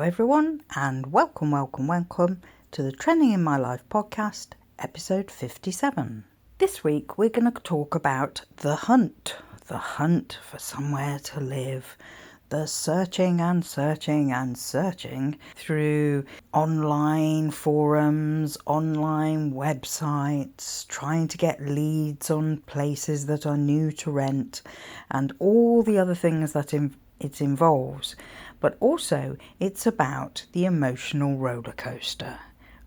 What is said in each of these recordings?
everyone, and welcome to the Trending in My Life podcast, episode 57. This week we're going to talk about the hunt for somewhere to live, the searching through online forums, online websites, trying to get leads on places that are new to rent, and all the other things that it involves. But also, it's about the emotional roller coaster.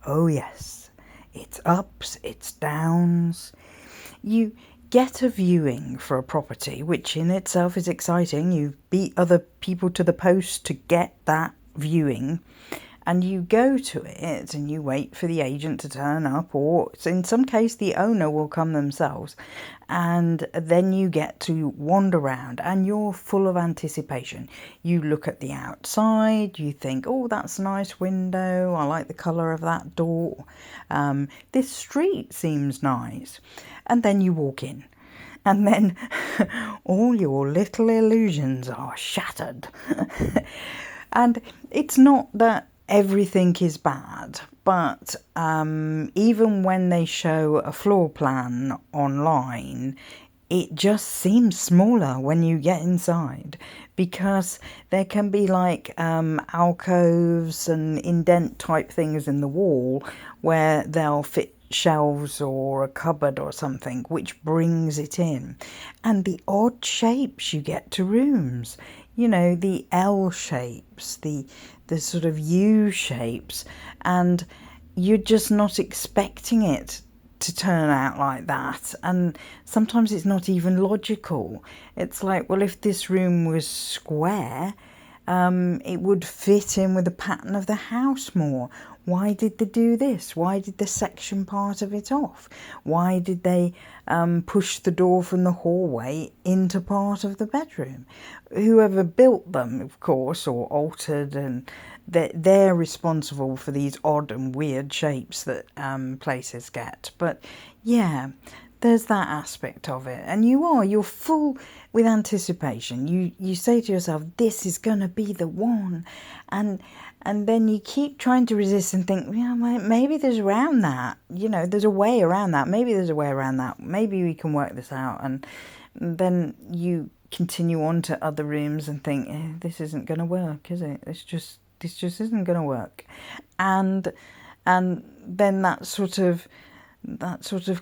Oh yes, it's ups, it's downs. You get a viewing for a property, which in itself is exciting. You beat other people to the post to get that viewing, and you go to it and you wait for the agent to turn up, or in some case the owner will come themselves, and then you get to wander around and you're full of anticipation. You look at the outside, you think, oh, that's a nice window, I like the colour of that door, this street seems nice, and then you walk in. And then all your little illusions are shattered. And it's not that everything is bad, but even when they show a floor plan online, it just seems smaller when you get inside, because there can be like alcoves and indent type things in the wall where they'll fit shelves or a cupboard or something, which brings it in. And the odd shapes you get to rooms, you know, the L shapes, the sort of U shapes, and you're just not expecting it to turn out like that. And sometimes it's not even logical. It's like, well, if this room was square, it would fit in with the pattern of the house more. Why did they do this? Why did they section part of it off? Why did they push the door from the hallway into part of the bedroom? Whoever built them, of course, or altered, and they're responsible for these odd and weird shapes that places get. But yeah, there's that aspect of it, and you're full with anticipation. You say to yourself, this is going to be the one, and then you keep trying to resist and think, yeah, maybe there's around that, there's a way around that, maybe we can work this out. And then you continue on to other rooms and think, this isn't going to work, is it? This just isn't going to work. And then that sort of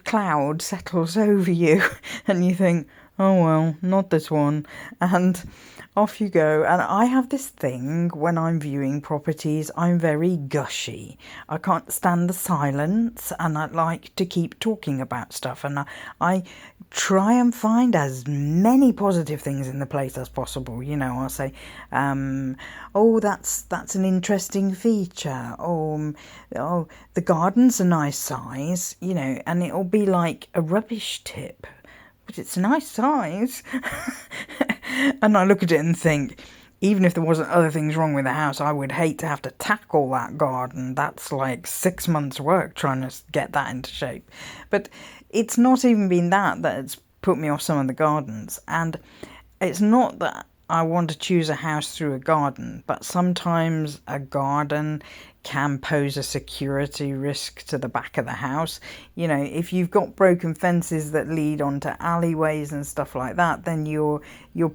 cloud settles over you and you think, oh well, not this one, and off you go. And I have this thing when I'm viewing properties, I'm very gushy. I can't stand the silence, and I like to keep talking about stuff, and I try and find as many positive things in the place as possible. I'll say, oh, that's an interesting feature, oh, the garden's a nice size, and it'll be like a rubbish tip, but it's a nice size. And I look at it and think, even if there wasn't other things wrong with the house, I would hate to have to tackle that garden. That's like 6 months' work trying to get that into shape. But it's not even been that it's put me off some of the gardens. And it's not that I want to choose a house through a garden, but sometimes a garden can pose a security risk to the back of the house. If you've got broken fences that lead onto alleyways and stuff like that, then you're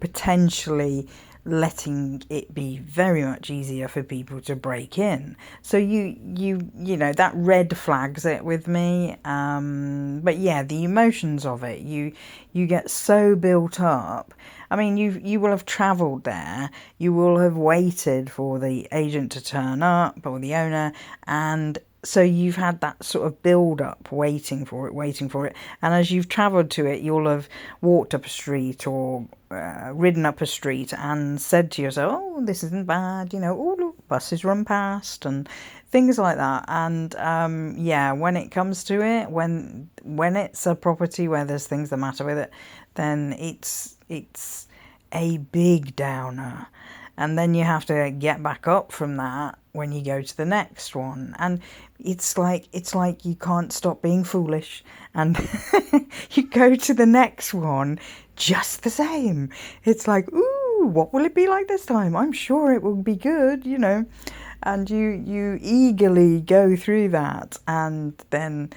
potentially letting it be very much easier for people to break in. So you that red flags it with me. But yeah, the emotions of it, you get so built up. I mean, you will have travelled there, you will have waited for the agent to turn up, or the owner, and so you've had that sort of build-up, waiting for it, and as you've travelled to it, you'll have walked up a street or ridden up a street and said to yourself, oh, this isn't bad, oh, look, buses run past, and things like that. And when it comes to it, when it's a property where there's things the matter with it, then it's a big downer. And then you have to get back up from that when you go to the next one. And it's like you can't stop being foolish, and you go to the next one just the same. It's like, ooh, what will it be like this time? I'm sure it will be good, and you eagerly go through that, and then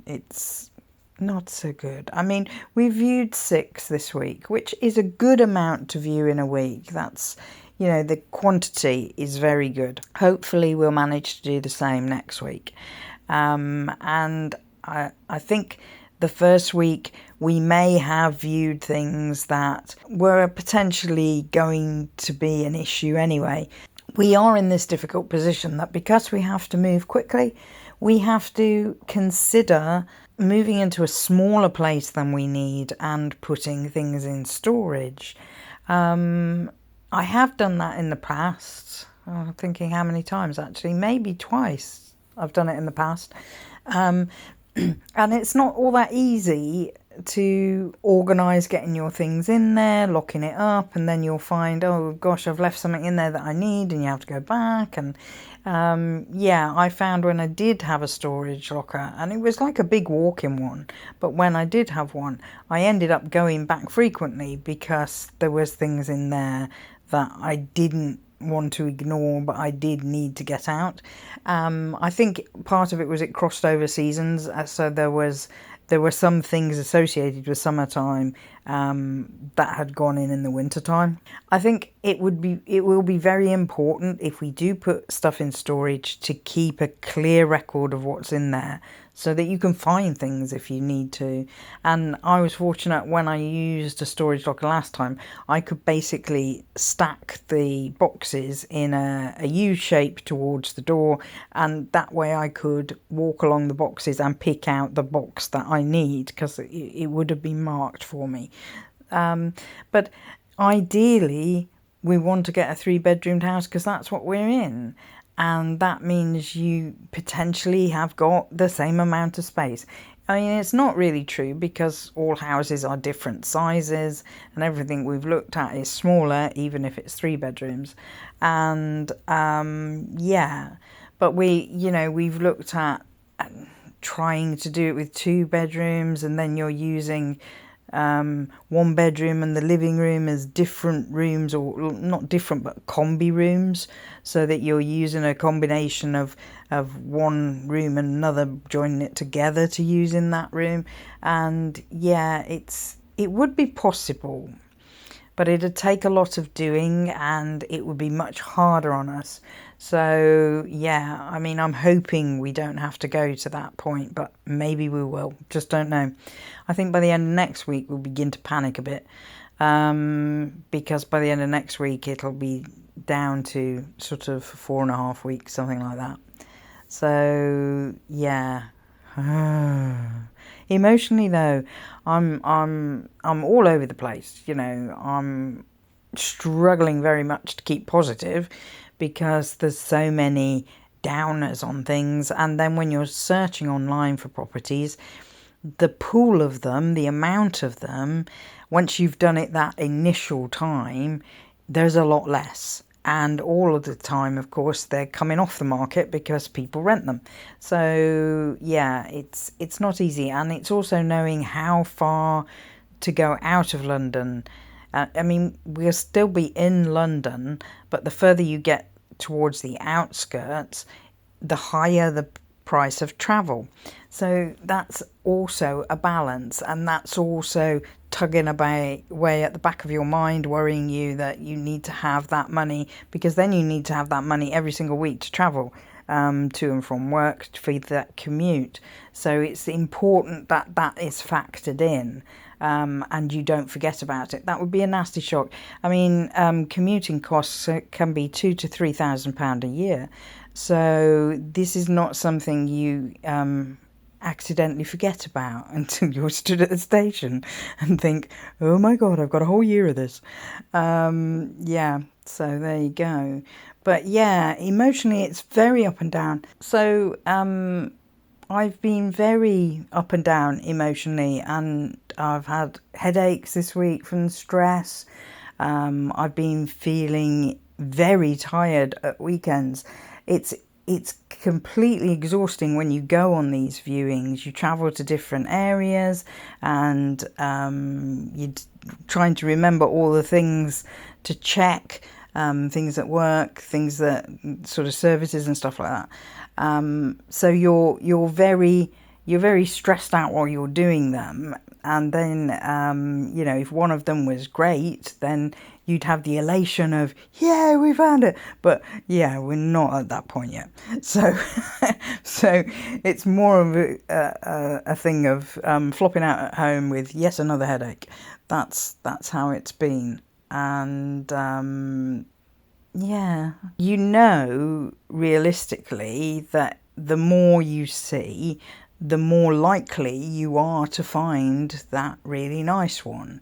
it's not so good. I mean, we viewed 6 this week, which is a good amount to view in a week. That's, the quantity is very good. Hopefully we'll manage to do the same next week. And I think the first week we may have viewed things that were potentially going to be an issue anyway. We are in this difficult position that because we have to move quickly, we have to consider moving into a smaller place than we need and putting things in storage. I have done that in the past. I'm thinking how many times actually, maybe twice I've done it in the past. And it's not all that easy to organise getting your things in there, locking it up, and then you'll find, oh gosh, I've left something in there that I need, and you have to go back. And I found when I did have a storage locker, and it was like a big walk-in one, but when I did have one, I ended up going back frequently because there was things in there that I didn't want to ignore, but I did need to get out. I think part of it was it crossed over seasons, so there were some things associated with summertime that had gone in the wintertime. I think it will be very important if we do put stuff in storage to keep a clear record of what's in there, so that you can find things if you need to. And I was fortunate when I used a storage locker last time, I could basically stack the boxes in a U shape towards the door, and that way I could walk along the boxes and pick out the box that I need, because it would have been marked for me. But ideally we want to get a 3-bedroomed house because that's what we're in. And that means you potentially have got the same amount of space. I mean, it's not really true because all houses are different sizes and everything we've looked at is smaller, even if it's 3 bedrooms. And but we've looked at trying to do it with 2 bedrooms, and then you're using 1 bedroom and the living room as different rooms, or not different but combi rooms, so that you're using a combination of one room and another, joining it together to use in that room. And it would be possible, but it'd take a lot of doing and it would be much harder on us. So I mean, I'm hoping we don't have to go to that point, but maybe we will, just don't know. I think by the end of next week we'll begin to panic a bit, because by the end of next week it'll be down to sort of 4.5 weeks, something like that. So emotionally though, I'm all over the place. I'm struggling very much to keep positive because there's so many downers on things. And then when you're searching online for properties, the pool of them, the amount of them, once you've done it that initial time, there's a lot less. And all of the time, of course, they're coming off the market because people rent them. So it's not easy. And it's also knowing how far to go out of London. I mean, we'll still be in London, but the further you get towards the outskirts, the higher the price of travel. So that's also a balance, and that's also tugging away at the back of your mind, worrying you that you need to have that money, because then you need to have that money every single week to travel to and from work to feed that commute. So it's important that that is factored in. And you don't forget about it. That would be a nasty shock. I mean, commuting costs can be £2,000 to £3,000 a year. So this is not something you accidentally forget about until you're stood at the station and think, oh my God, I've got a whole year of this. So there you go. But emotionally, it's very up and down. So I've been very up and down emotionally, and I've had headaches this week from stress. I've been feeling very tired at weekends. It's completely exhausting when you go on these viewings. You travel to different areas and you're trying to remember all the things to check. things at work, things that sort of services and stuff like that. So you're very stressed out while you're doing them. And then, if one of them was great, then you'd have the elation of, yeah, we found it. But yeah, we're not at that point yet. So, so it's more of a thing of flopping out at home with, yes, another headache. That's how it's been. And yeah, realistically that the more you see, the more likely you are to find that really nice one.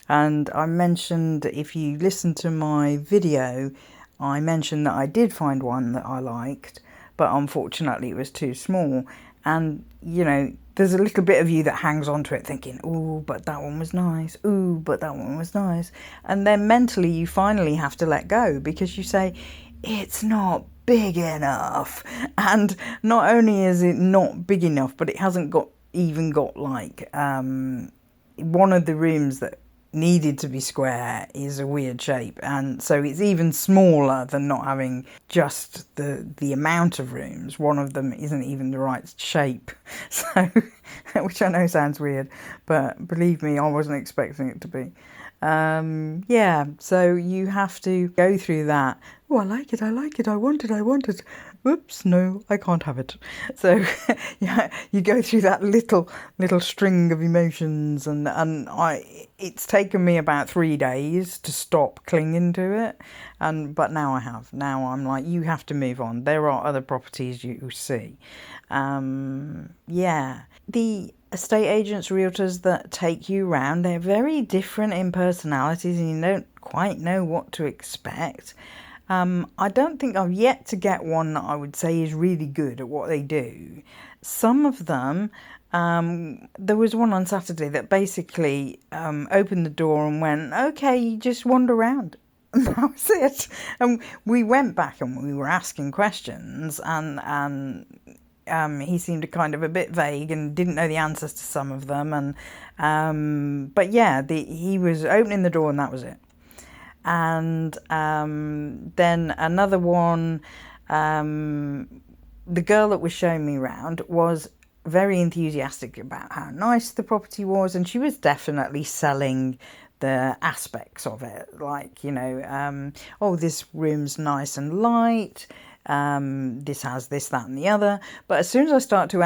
And I mentioned, if you listen to my video, I mentioned that I did find one that I liked, but unfortunately it was too small. And, there's a little bit of you that hangs on to it thinking, ooh, but that one was nice. Ooh, but that one was nice. And then mentally you finally have to let go, because you say, it's not big enough. And not only is it not big enough, but it hasn't got like one of the rooms that needed to be square is a weird shape, and so it's even smaller than not having just the amount of rooms. One of them isn't even the right shape, so which I know sounds weird, but believe me, I wasn't expecting it to be. So you have to go through that. Oh, I like it, I want it. Whoops, no, I can't have it. So yeah, you go through that little string of emotions, and it's taken me about 3 days to stop clinging to it, but now I have. Now I'm like, you have to move on. There are other properties you see. The estate agents, realtors that take you around, they're very different in personalities, and you don't quite know what to expect. I don't think I've yet to get one that I would say is really good at what they do. Some of them, there was one on Saturday that basically opened the door and went, okay, just wander around. And that was it. And we went back and we were asking questions, and he seemed kind of a bit vague and didn't know the answers to some of them. But yeah, he was opening the door and that was it. And then another one, the girl that was showing me around was very enthusiastic about how nice the property was, and she was definitely selling the aspects of it, like, oh, this room's nice and light, this has this, that and the other. But as soon as I start to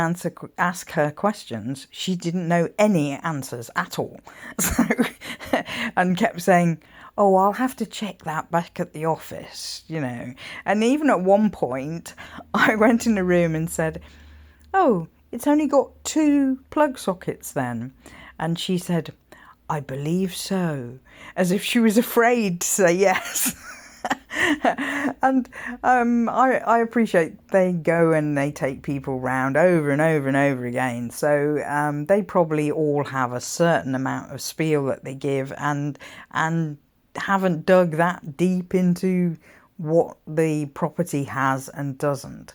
ask her questions, she didn't know any answers at all. So, and kept saying, oh, I'll have to check that back at the office, And even at one point, I went in the room and said, oh, it's only got 2 plug sockets then. And she said, I believe so, as if she was afraid to say yes. And I appreciate they go and they take people round over and over and over again. So they probably all have a certain amount of spiel that they give, and haven't dug that deep into what the property has and doesn't.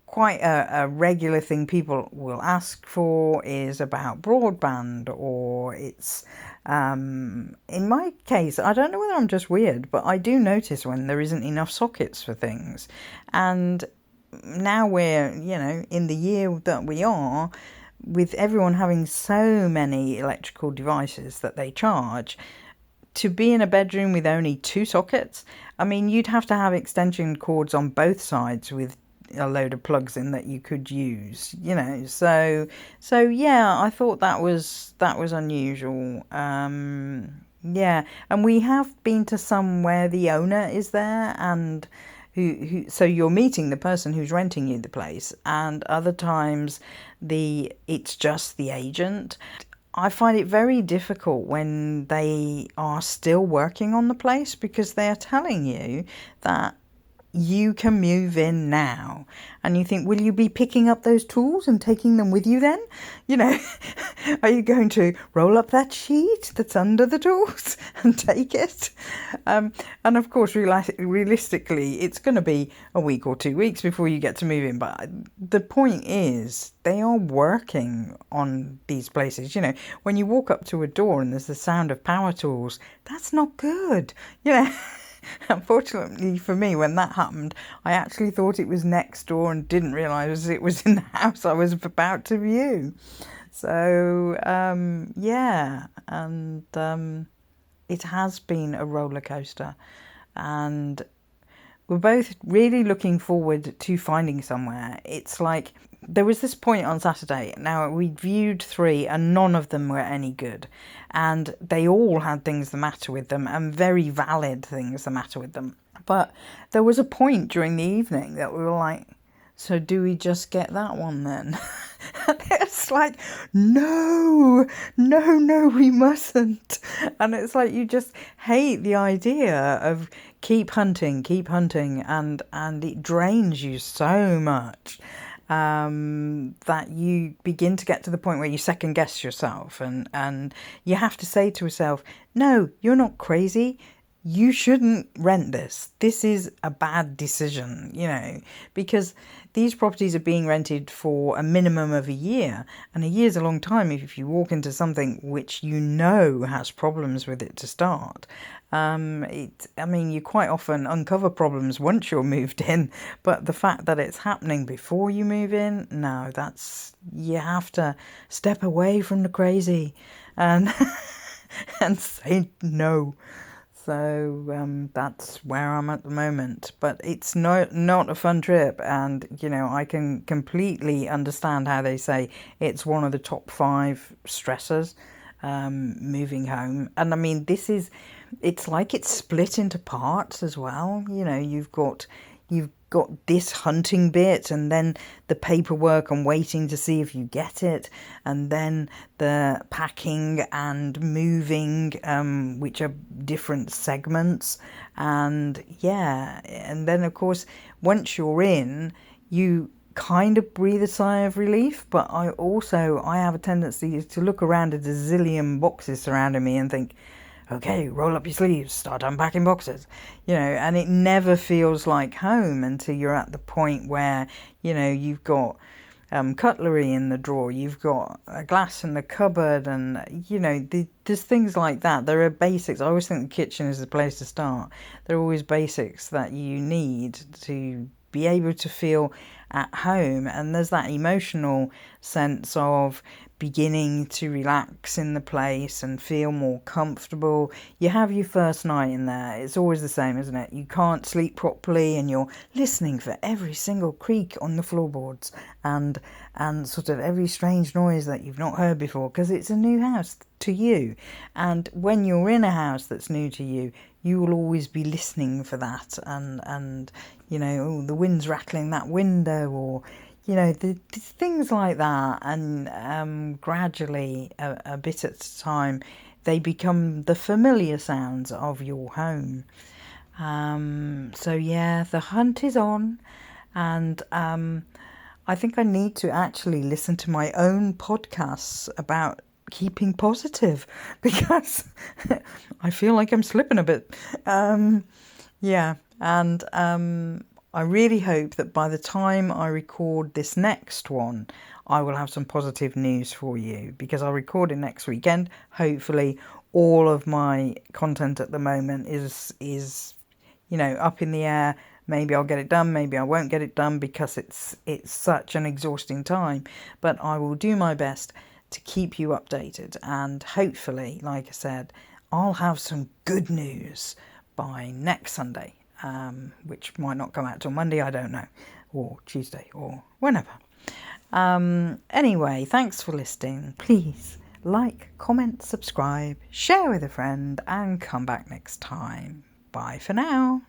Quite a regular thing people will ask for is about broadband, or it's, in my case, I don't know whether I'm just weird, but I do notice when there isn't enough sockets for things. And now we're, in the year that we are, with everyone having so many electrical devices that they charge, to be in a bedroom with only 2 sockets, you'd have to have extension cords on both sides with a load of plugs in that you could use, so yeah, I thought that was unusual. And we have been to some where the owner is there, and so you're meeting the person who's renting you the place, and other times it's just the agent. I find it very difficult when they are still working on the place, because they are telling you that you can move in now. And you think, will you be picking up those tools and taking them with you then? You know, are you going to roll up that sheet that's under the tools and take it? And of course, realistically, it's going to be a week or 2 weeks before you get to move in. But the point is, they are working on these places. You know, when you walk up to a door and there's the sound of power tools, that's not good. You know, unfortunately for me, when that happened, I actually thought it was next door and didn't realise it was in the house I was about to view. So, yeah, and it has been a roller coaster, and we're both really looking forward to finding somewhere. It's like there was this point on Saturday. Now, we viewed 3 and none of them were any good. And they all had things the matter with them, and very valid things the matter with them. But there was a point during the evening that we were like, so do we just get that one then? And it's like, no, we mustn't. And it's like you just hate the idea of keep hunting, and it drains you so much that you begin to get to the point where you second guess yourself, and you have to say to yourself, no, you're not crazy. You shouldn't rent this. This is a bad decision, you know, because these properties are being rented for a minimum of a year, and a year's a long time if you walk into something which you know has problems with it to start. You quite often uncover problems once you're moved in, but the fact that it's happening before you move in, no, you have to step away from the crazy and and say no. So that's where I'm at the moment. But it's not a fun trip. And, you know, I can completely understand how they say it's one of the top 5 stressors, moving home. And I mean, it's like it's split into parts as well. You know, you've got this hunting bit, and then the paperwork and waiting to see if you get it, and then the packing and moving, which are different segments. And yeah, and then of course once you're in, you kind of breathe a sigh of relief. But I have a tendency to look around at a zillion boxes surrounding me and think, okay, roll up your sleeves, start unpacking boxes, you know, and it never feels like home until you're at the point where, you know, you've got cutlery in the drawer, you've got a glass in the cupboard, and, you know, there's things like that. There are basics. I always think the kitchen is the place to start. There are always basics that you need to be able to feel at home, and there's that emotional sense of beginning to relax in the place and feel more comfortable. You have your first night in there, it's always the same, isn't it? You can't sleep properly and you're listening for every single creak on the floorboards and sort of every strange noise that you've not heard before, because it's a new house to you. And when you're in a house that's new to you, you will always be listening for that, and you know, the wind's rattling that window, or you know, the things like that. And gradually, a bit at a time, they become the familiar sounds of your home. So yeah, the hunt is on, and I think I need to actually listen to my own podcasts about keeping positive, because I feel like I'm slipping a bit. Yeah, and I really hope that by the time I record this next one, I will have some positive news for you, because I'll record it next weekend. Hopefully all of my content at the moment is you know, up in the air. Maybe I'll get it done, maybe I won't get it done, because it's such an exhausting time. But I will do my best to keep you updated, and hopefully, like I said, I'll have some good news by next Sunday, which might not come out till Monday, I don't know, or Tuesday, or whenever. Anyway, thanks for listening. Please like, comment, subscribe, share with a friend, and come back next time. Bye for now.